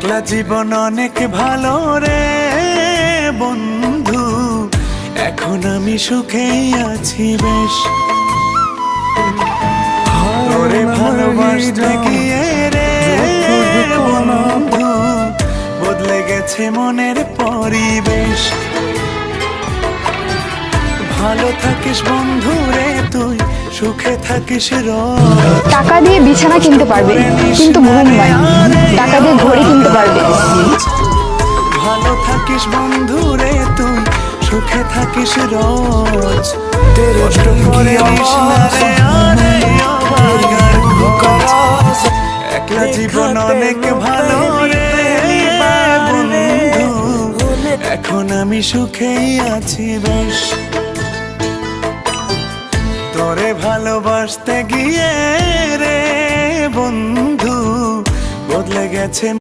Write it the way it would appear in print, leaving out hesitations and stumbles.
একলা জীবন অনেক ভালো রে বন্ধু, এখন আমি সুখেই আছি বেশ। তোরে ভালোবাসতে গিয়ে রে বন্ধু, বদলে গেছে মনের পরিবেশ। ভালো থাকিস বন্ধু রে তুই, সুখে থাকিস রোজ। টাকা দিয়ে বিছানা কিনতে পারবে কিন্তু ঘুম নয়, টাকা দিয়ে ঘড়ি কিনতে পারবে। ভালো থাকিস বন্ধু রে তুই, সুখে থাকিস রোজ। কষ্ট করে নিস না রে আরে অভাগার খোঁজ। একলা জীবন অনেক ভালো রে বন্ধু, এখন আমি সুখেই আছি বেশ। তোরে ভালোবাসতে গিয়ে রে বন্ধু, বদলে গেছে